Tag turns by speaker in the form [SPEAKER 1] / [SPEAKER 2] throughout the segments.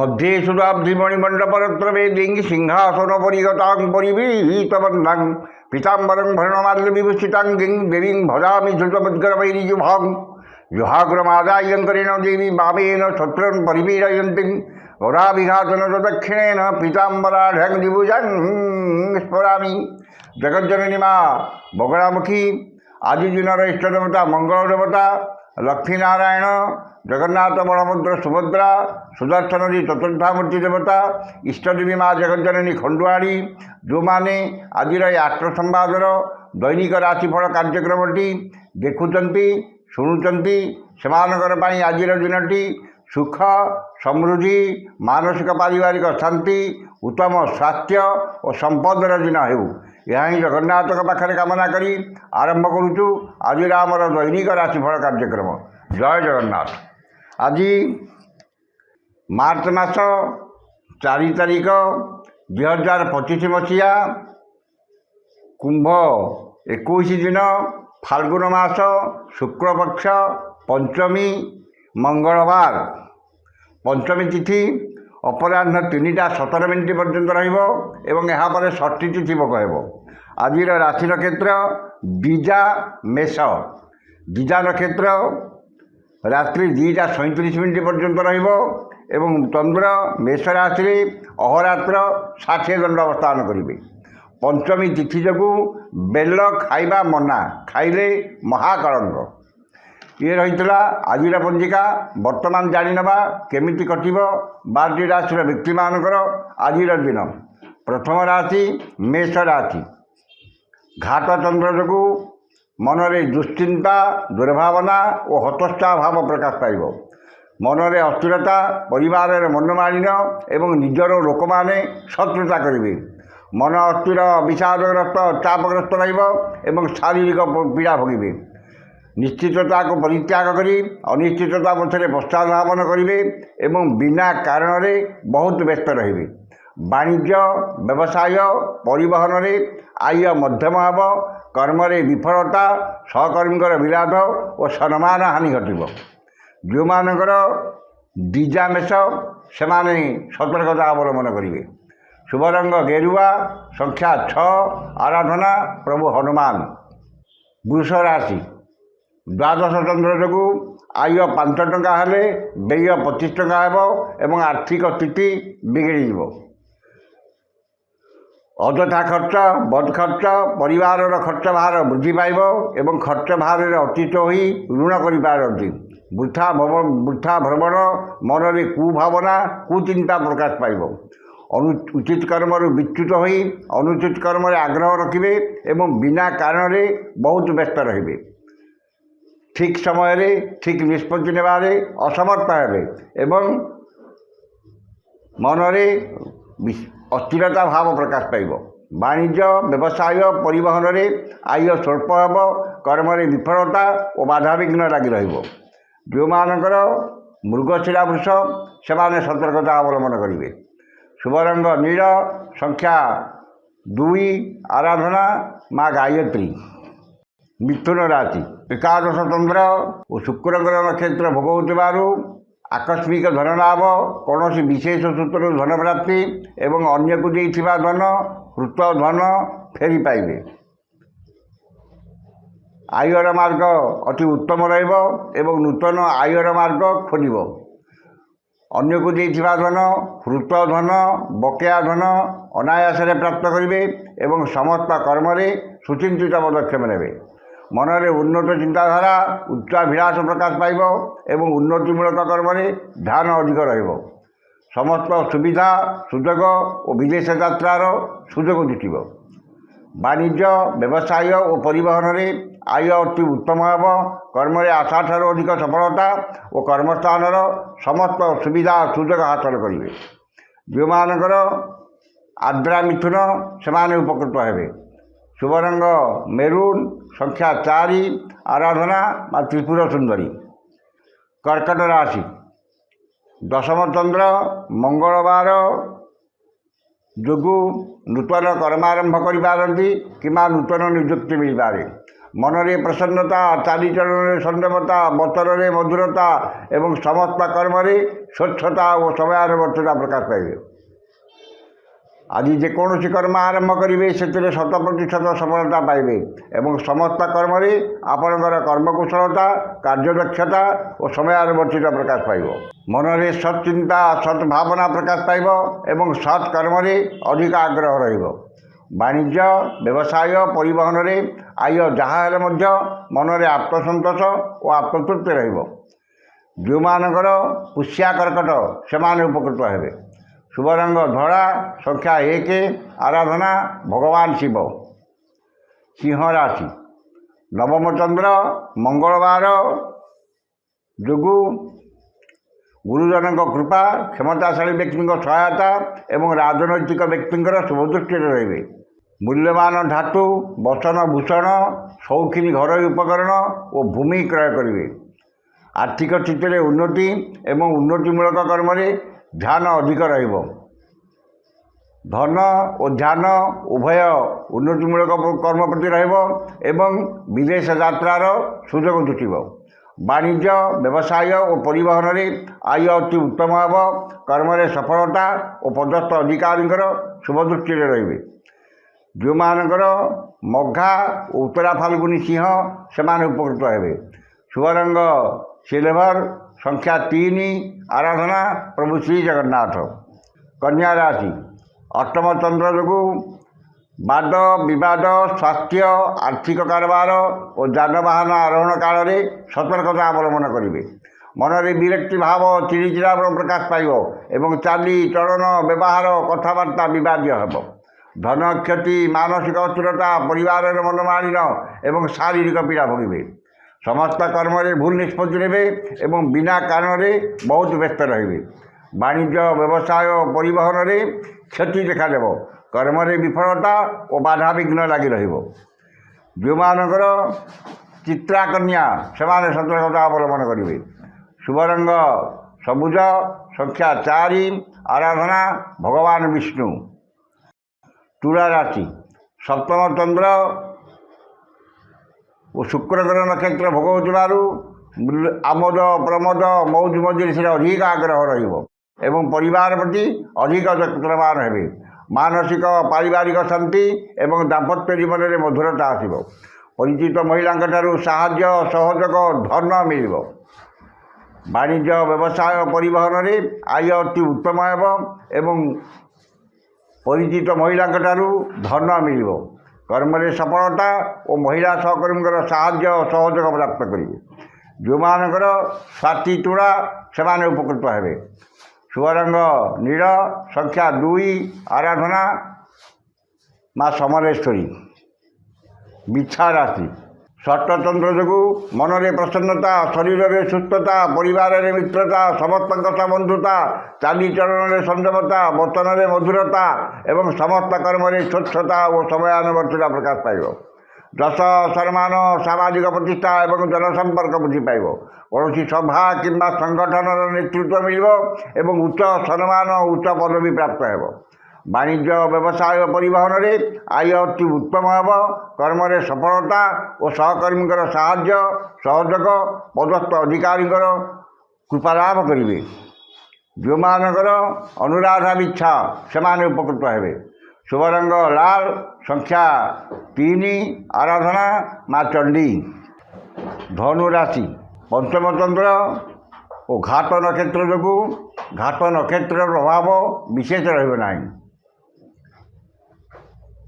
[SPEAKER 1] मध्ये सुधाब्धिमणिमण्डपरत्रवेदीं सिंहासनपरिगतां परिवीहितवन्दां पीताम्बरं भरणमाल्यविभूषिताङ्गीं देवीं भजामि धृतमुद्गरवैरिजुभां जुहाग्रमादायङ्करेण देवी वामेन शत्रुं परिपीडयन्तीं गौराभिघातनदक्षिणेन पीताम्बराढ्यं दिभुजं स्मरामि। जगज्जननी माँ बगड़ामुखी आदि दिनर इष्टदेवता मंगल देवता लक्ष्मीनारायण जगन्नाथ बलभद्र सुभद्रा सुदर्शन चतुर्थामूर्ति देवता इष्टदेवी माँ जगज्जननी खंडुआड़ी जो मैंने आज आठ संवादर दैनिक राशिफल कार्यक्रमटी देखुंट शुणुंट से आज दिनटी सुख समृद्धि मानसिक पारिवारिक शांति उत्तम स्वास्थ्य और संपदर दिन हो यह ही जगन्नाथ पाखे कामना करी आरंभ करुचु आज आमर दैनिक राशिफल कार्यक्रम। जय जगन्नाथ। आज मार्च मास 4 तारिख 2025 मसीहा कुंभ 21 दिन फाल्गुन मास शुक्लपक्ष पंचमी मंगलवार पंचमी तिथि अपराह्न 3टा17 पर्यंत रहा षष्ठी तिथि भोग हो। आज राशि नक्षत्र बीजा मेष बीजा नक्षत्र रात्रि 2टा37 पर्यंत रही चंद्र मेष राशि अहोरात्र 60 दंड अवस्थान करेंगे। पंचमी तिथि जो बेल खाइबा मना खाइले महाकलंक ये रही आज पंजिका बर्तमान जाणीनवा केमिति कटिब 12टी राशि व्यक्ति मानकर आज दिन। प्रथम राशि मेष राशि घात चंद्र जो मनरे दुश्चिंता दुर्भावना और हतोत्साह भाव प्रकाश पाइब। मनरे अस्थिरता परिवार मनमालिन एवं निजर लोक मैंने शत्रुता करेंगे। मन अस्थिर विषादग्रस्त चापग्रस्त रही शारीरिक पीड़ा भोगे। निश्चितता को परित्याग करी अनिश्चितता मध्य पश्चाधावन करेंगे एवं बिना कारण बहुत व्यस्त रहे। वाणिज्य व्यवसाय परिवहन में आय मध्यम हम कर्म विफलता सहकर्मी विराध और सम्मान हानि घटब। जो मानकर बीजा मेष से सतर्कता अवलंबन करेंगे। शुभ रंग गेरुआ संख्या 6 आराधना प्रभु हनुमान। वृष राशि द्वादश चंद्र जो आय 5 टंका हेले व्यय 25 टंका एवं आर्थिक स्थिति बिगड़ी। अଯଥା खर्च बद खर्च परिवार खर्च भार वृद्धि पाइब एवं खर्च भार अतीत हो ऋण करती। वृथा भ्रमण मन में कुभावना कुचिंता प्रकाश पाइब। उचित कर्म विच्युत हो अनुचित कर्म आग्रह रखिए एवं बिना कारण बहुत व्यस्त रहे। ठीक समय ठीक निष्पत्ति नेबारे असमर्थ हेबे एवं मनरे अस्थिरता भाव प्रकाश पाइब। वाणिज्य व्यवसाय परिवहन में आय स्वल्प हेब कर्म विफलता और बाधाविघ्न लगी रहिब। जो मानकर मृगशिरा वृष से सतर्कता अवलंबन करेंगे। शुभ रंग नील संख्या 2 आराधना माँ गायत्री। मिथुन राशि एकादश चंद्र और शुक्र ग्रह नक्षत्र भोग होतिबारु आकस्मिक धन लाभ कौन विशेष सूत्र धन प्राप्ति एवं अन्य को देइथिबा धन हृत धन फेरी पाइबे। आयर मार्ग अति उत्तम रहिब एवं नूतन आयर मार्ग खोलिब। अन्य को देइथिबा धन हृत धन बकेया धन अनायास प्राप्त करेंगे एवं समस्त कर्म सुचिंतित पदक्षेप नेबे। मनरे उन्नत चिंताधारा उच्चाभिलाष प्रकाश पाइब एवं उन्नतिमूलक कर्म ध्यान अधिक रहिब। समस्त सुविधा सुजोग और विदेश यात्रार सुजोग जुटिब। वाणिज्य व्यवसाय और परिवहन में आय अति उत्तम हेब कर्म आशा ठार अधिक सफलता और कर्मस्थान समस्त सुविधा सुजोग हासिल करेंगे। जो मानकर आर्द्रा मिथुन से उपकृत हेबे। शुभ रंग मेरून संख्या 4 आराधना माँ त्रिपुर सुंदरी। कर्कट राशि दशम चंद्र मंगलवार जो नूतन कर्मारंभ करि नूतन नियुक्ति मिल पारे। ମନରେ ପ୍ରସନ୍ନତା, ଚାଲିଚଳନରେ ସଂଯମତା, ବଚନରେ ମଧୁରତା ଏବଂ ସମସ୍ତ କର୍ମରେ ସ୍ୱଚ୍ଛତା ଓ ସମୟାନୁବର୍ତ୍ତିତା ପ୍ରକାଶ ପାଇବେ। ଆଜି ଯେକୌଣସି କର୍ମ ଆରମ୍ଭ କରିବେ ସେଥିରେ 100% ସଫଳତା ପାଇବେ ଏବଂ ସମସ୍ତ କର୍ମରେ ଆପଣଙ୍କର କର୍ମକୁଶଳତା, କାର୍ଯ୍ୟଦକ୍ଷତା ଓ ସମୟାନୁବର୍ତ୍ତିତା ପ୍ରକାଶ ପାଇବ। ମନରେ ସତ୍ ଚିନ୍ତା, ସତ୍ ଭାବନା ପ୍ରକାଶ ପାଇବ ଏବଂ ସତ୍ କର୍ମରେ ଅଧିକ ଆଗ୍ରହ ରହିବ। ବାଣିଜ୍ୟ, ବ୍ୟବସାୟ, ପରିବହନରେ ଆୟ ଯାହା ହେଲେ ମଧ୍ୟ ମନରେ ଆତ୍ମସନ୍ତୋଷ ଓ ଆତ୍ମତୃପ୍ତି ରହିବ। ଯେଉଁମାନଙ୍କର ପୁଷ୍ୟା କର୍କଟ ସେମାନେ ଉପକୃତ ହେବେ। शुभ रंग धड़ा, संख्या 1, आराधना भगवान शिव। सिंह राशि, नवम चंद्र मंगलवार जोगु गुरुजन कृपा, क्षमताशाली व्यक्ति सहायता एवं राजनैतिक व्यक्ति शुभदृष्टि रही। मूल्यवान धातु, बसन भूषण, शौखिनी घर उपकरण और भूमि क्रय करेंगे। आर्थिक स्थिति में उन्नति एवं उन्नतिमूलक कर्म ध्यान अधिक रहिब। धन और ध्यान उभय उन्नतिमूलक कर्म प्रति रहिब एवं विदेश यात्रार सुजोग जुटिब। वाणिज्य, व्यवसाय और परिवहन में आय अति उत्तम हेब। कर्म सफलता और पदस्थ अधिकारी शुभदृष्टि रही। जो मानकर मघा उत्तरा फाल्गुनी सिंह से उपकृत हेबे। शुभ रंग सिल्वर, संख्या 3, आराधना प्रभु श्री जगन्नाथ। कन्या राशि, अष्टम चंद्र जोगु वाद विवाद, स्वास्थ्य, आर्थिक कारोबार और जानवाहन आरोहण काल में सतर्कता अवलंबन करेंगे। मनरे विरक्ति भाव, चिड़चिड़ा प्रकाश पाइब एवं चाली चलन व्यवहार कथबार्ता विवादीय हेब। धन क्षति, मानसिक अस्थिरता, परिवार मनमालिन एवं शारीरिक पीड़ा भोगे। समस्त कर्म भूल निष्पत्ति नेबे एवं बिना कारण बहुत व्यस्त रहिबे। वाणिज्य, व्यवसाय, परिवहन में क्षति देखादेव। कर्म विफलता और बाधा विघ्न लगी रहिबो। जो मानकर चित्रा कन्या से सतर्कता अवलंबन करेंगे। शुभ रंग सबुज, संख्या 4, आराधना भगवान विष्णु। तुला राशि, सप्तम चंद्र और शुक्र ग्रह नक्षत्र भोग हो आमोद प्रमोद मौज मजिर से अधिक आग्रह रहिब परिवार प्रति अधिक यत्नवान हेबे। मानसिक पारिवारिक शांति एवं दाम्पत्य जीवन में मधुरता आसिब। परिचित महिला साहाय्य सहयोग धन मिल। वाणिज्य, व्यवसाय, परिवहन में आय अति उत्तम एवं परिचित महिला धन मिल। कर्म सफलता और महिला सहकर्मी साहाय्य सहयोग प्राप्त करेंगे। जो मानकर स्वाति तुला से उपकृत हेबे। शुभ रंग नील, संख्या 2, आराधना माँ समलेश्वरी। मिथ्या राशि, षष्ठचंद्र जोगु मनरे प्रसन्नता, शरीर में सुस्थता, परिवार में मित्रता, समस्त बंधुता, चालीचलन संयमता, वचन में मधुरता एवं समस्त कर्म स्वच्छता और समयानुवर्तिता प्रकाश पाइब। दश सम्मान, सामाजिक प्रतिष्ठा एवं जनसंपर्क वृद्धि पाइब। कौन सभा कि संगठन नेतृत्व मिल एवं उच्च सम्मान, उच्च पदवी प्राप्त हेब। वाणिज्य, व्यवसाय, परिवहन में आय अति उत्तम हेब। कर्म सफलता और सहकर्मी साहाय्य सहयोग पदस्थ अधिकारी कृपालाभ करेंगे। जो मानकर अनुराधा इच्छा से उपकृत हेबे। शुभ रंग लाल, संख्या 3, आराधना माँ चंडी। धनु राशि, पंचम चंद्र और घाट नक्षत्र जोगु घाट नक्षत्र प्रभाव विशेष रहिबो नाही।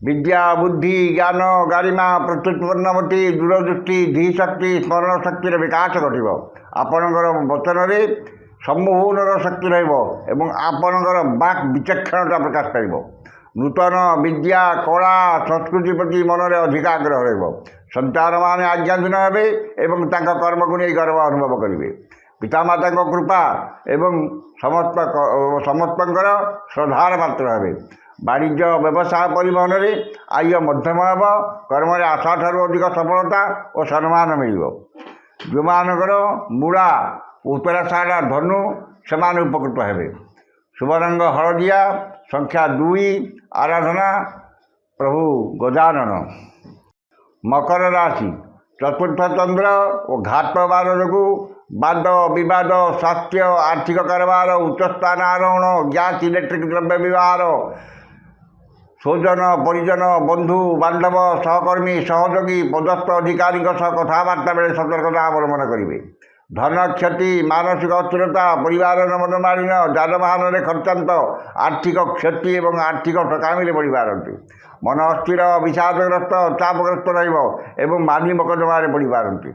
[SPEAKER 1] विद्या, बुद्धि, ज्ञान, गारिमा, प्रत्युत्पन्नमति, दूरदृष्टि, धीशक्ति, स्मरण शक्तिर विकास घटिब। आपणकर वचन में सम्मोहनर शक्ति रहिब आपणकर बाक विचक्षणता प्रकाश पाइब। नूतन विद्या, कला, संस्कृति प्रति मन में अधिक आग्रह रहिब। संतान माने आज्ञाधीन हेबे एवं तांका कर्म को नहीं गर्व अनुभव करेंगे। पितामाता कृपा एवं समस्त श्रद्धार पात्र हेबे। वाणिज्य, व्यवसाय, परिवहन में आय मध्यम हेब। कर्म आशा ठार अधिक सफलता और सम्मान मिल। जो मानकर मूला, उत्तराषाढ़, धनु से उपकृत हेबे। शुभ रंग हलदिया, संख्या 2, आराधना प्रभु गजानन। मकर राशि, ଚତୁର୍ଥ ଚନ୍ଦ୍ର ଓ ଘାତ ବାର ଯୋଗୁଁ ବାଦ ବିବାଦ ସ୍ୱାସ୍ଥ୍ୟ ଆର୍ଥିକ କାରବାର ଉଚ୍ଚସ୍ଥାନ ଆରୋହଣ ଗ୍ୟାସ୍ ଇଲେକ୍ଟ୍ରିକ୍ ଦ୍ରବ୍ୟ ବ୍ୟବହାର ସ୍ୱଜନ ପରିଜନ ବନ୍ଧୁ ବାନ୍ଧବ ସହକର୍ମୀ ସହଯୋଗୀ ପଦସ୍ଥ ଅଧିକାରୀଙ୍କ ସହ କଥାବାର୍ତ୍ତା ବେଳେ ସତର୍କତା ଅବଲମ୍ବନ କରିବେ। ଧନ କ୍ଷତି ମାନସିକ ଅସ୍ଥିରତା ପରିବାରର ମନମାଳିନ ଯାନବାହନରେ ଖର୍ଚ୍ଚାନ୍ତ ଆର୍ଥିକ କ୍ଷତି ଏବଂ ଆର୍ଥିକ ଠକାମିରେ ପଡ଼ିପାରନ୍ତି। ମନ ଅସ୍ଥିର ବିଷାଦଗ୍ରସ୍ତ ଚାପଗ୍ରସ୍ତ ରହିବ ଏବଂ ମାନି ମକଦ୍ଦମାରେ ପଡ଼ିପାରନ୍ତି।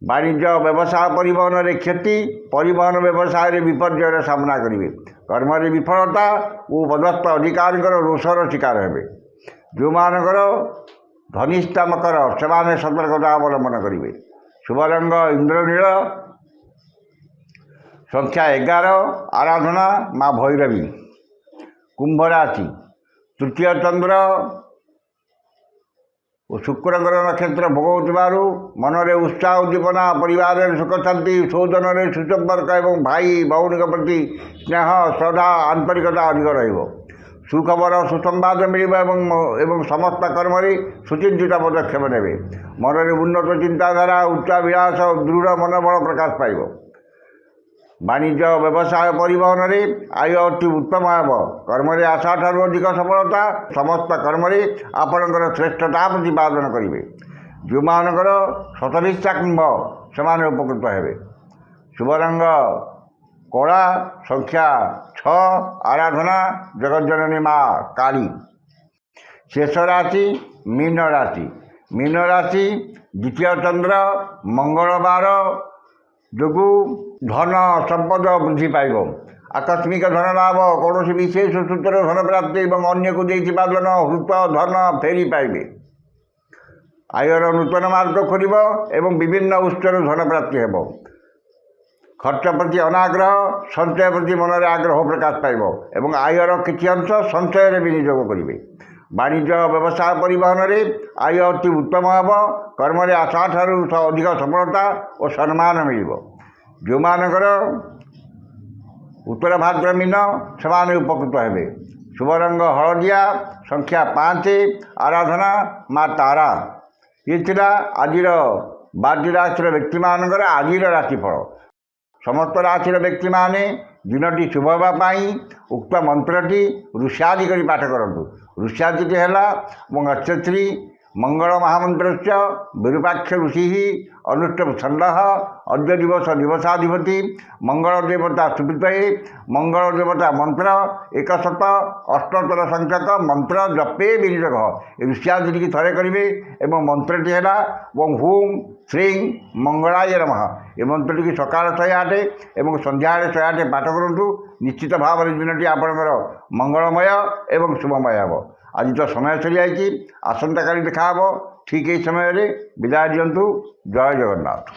[SPEAKER 1] ବାଣିଜ୍ୟ ବ୍ୟବସାୟ ପରିବହନରେ କ୍ଷତି ପରିବହନ ବ୍ୟବସାୟରେ ବିପର୍ଯ୍ୟୟର ସାମ୍ନା କରିବେ। କର୍ମରେ ବିଫଳତା ଓ ପଦସ୍ଥ ଅଧିକାରୀଙ୍କର ରୋଷର ଶିକାର ହେବେ। ଯେଉଁମାନଙ୍କର ଧନିଷ୍ଠା ମକର ସେମାନେ ସତର୍କତା ଅବଲମ୍ବନ କରିବେ। ଶୁଭ ରଙ୍ଗ ଇନ୍ଦ୍ରନୀଳ। ସଂଖ୍ୟା 11 ଆରାଧନା ମା ଭୈରବୀ। କୁମ୍ଭ ରାଶି ତୃତୀୟ ଚନ୍ଦ୍ର ଓ ଶୁକ୍ରଙ୍କର ନକ୍ଷତ୍ର ଭୋଗ ହେଉଥିବାରୁ ମନରେ ଉତ୍ସାହ ଉଦ୍ଦୀପନା ପରିବାରରେ ସୁଖ ଶାନ୍ତି ସୌଜନ୍ୟରେ ସୁସମ୍ପର୍କ ଏବଂ ଭାଇ ଭଉଣୀଙ୍କ ପ୍ରତି ସ୍ନେହ ଶ୍ରଦ୍ଧା ଆନ୍ତରିକତା ଅଧିକ ରହିବ। ସୁଖବର ସୁସମ୍ବାଦ ମିଳିବ ଏବଂ ସମସ୍ତ କର୍ମରେ ସୁଚିନ୍ତିତ ପଦକ୍ଷେପ ନେବେ। ମନରେ ଉନ୍ନତ ଚିନ୍ତାଧାରା ଉଚ୍ଚାଭିଳାଷ ଦୃଢ଼ ମନୋବଳ ପ୍ରକାଶ ପାଇବ। ବାଣିଜ୍ୟ ବ୍ୟବସାୟ ପରିବହନରେ ଆୟ ଅତି ଉତ୍ତମ ହେବ। କର୍ମରେ ଆଶାଠାରୁ ଅଧିକ ସଫଳତା ସମସ୍ତ କର୍ମରେ ଆପଣଙ୍କର ଶ୍ରେଷ୍ଠତା ପ୍ରତିପାଦନ କରିବେ। ଯେଉଁମାନଙ୍କର ଶତଭିଷା କୁମ୍ଭ ସେମାନେ ଉପକୃତ ହେବେ। ଶୁଭ ରଙ୍ଗ କଳା। ସଂଖ୍ୟା 6 ଆରାଧନା ଜଗଜ୍ଜନନୀ ମା କାଳୀ। ଶେଷ ରାଶି ମୀନ ରାଶି। ମୀନ ରାଶି ଦ୍ୱିତୀୟ ଚନ୍ଦ୍ର ମଙ୍ଗଳବାର ଯୋଗୁଁ ଧନ ସମ୍ପଦ ବୃଦ୍ଧି ପାଇବ। ଆକସ୍ମିକ ଧନ ଲାଭ କୌଣସି ବିଶେଷ ସୂତ୍ରରେ ଧନ ପ୍ରାପ୍ତି ଏବଂ ଅନ୍ୟକୁ ଦେଇଥିବା ଧନ ହୃତ ଧନ ଫେରି ପାଇବେ। ଆୟର ନୂତନ ମାର୍ଗ ଖୋଲିବ ଏବଂ ବିଭିନ୍ନ ଉତ୍ସରୁ ଧନ ପ୍ରାପ୍ତି ହେବ। ଖର୍ଚ୍ଚ ପ୍ରତି ଅନାଗ୍ରହ ସଞ୍ଚୟ ପ୍ରତି ମନରେ ଆଗ୍ରହ ପ୍ରକାଶ ପାଇବ ଏବଂ ଆୟର କିଛି ଅଂଶ ସଞ୍ଚୟରେ ବିନିଯୋଗ କରିବେ। ବାଣିଜ୍ୟ ବ୍ୟବସାୟ ପରିବହନରେ ଆୟ ଅତି ଉତ୍ତମ ହେବ। କର୍ମରେ ଆଶାଠାରୁ ଅଧିକ ସଫଳତା ଓ ସମ୍ମାନ ମିଳିବ। ଯେଉଁମାନଙ୍କର ଉତ୍ତର ଭାଦ୍ର ମୀନ ସେମାନେ ଉପକୃତ ହେବେ। ଶୁଭ ରଙ୍ଗ ହଳଦିଆ। ସଂଖ୍ୟା 5 ଆରାଧନା ମା ତାରା। ଇଏ ଥିଲା ଆଜିର 12ଟି ରାଶିର ବ୍ୟକ୍ତିମାନଙ୍କର ଆଜିର ରାଶିଫଳ। ସମସ୍ତ ରାଶିର ବ୍ୟକ୍ତିମାନେ ଦିନଟି ଶୁଭ ହେବା ପାଇଁ ଉକ୍ତ ମନ୍ତ୍ରଟି ଋଷ୍ୟାଦି କରି ପାଠ କରନ୍ତୁ। ଋଷ୍ୟାଦିଟି ହେଲା ମଙ୍ଗଶ୍ରୀ ମଙ୍ଗଳ ମହାମନ୍ତ୍ରଶ୍ଚ ବିରୂପାକ୍ଷ ଋଷି ଅନୁଷ୍ଠବ ଛନ୍ଦଃ ଅଦ୍ୟ ଦିବସ ଦିବସାଧିପତି ମଙ୍ଗଳ ଦେବତା ସୁବିତୟେ ମଙ୍ଗଳ ଦେବତା ମନ୍ତ୍ର 178 ସଂଖ୍ୟକ ମନ୍ତ୍ର ଜପେ ବିନିଯୋଗ। ଏ ଋଷ୍ୟାଦିଟିକି ଥରେ କରିବେ ଏବଂ ମନ୍ତ୍ରଟି ହେଲା ଓଁ ହୁଁ ଶ୍ରୀଂ ମଙ୍ଗଳାୟ ନମଃ। ଏ ମନ୍ତ୍ରଟିକି ସକାଳ 108 ଏବଂ ସନ୍ଧ୍ୟାବେଳେ 108 ପାଠ କରନ୍ତୁ। ନିଶ୍ଚିତ ଭାବରେ ଦିନଟି ଆପଣଙ୍କର ମଙ୍ଗଳମୟ ଏବଂ ଶୁଭମୟ ହେବ। ଆଜି ତ ସମୟ ସରିଯାଇଛି। ଆସନ୍ତାକାଲି ଦେଖା ହେବ ଠିକ୍ ଏହି ସମୟରେ। ବିଦାୟ ଦିଅନ୍ତୁ। ଜୟ ଜଗନ୍ନାଥ।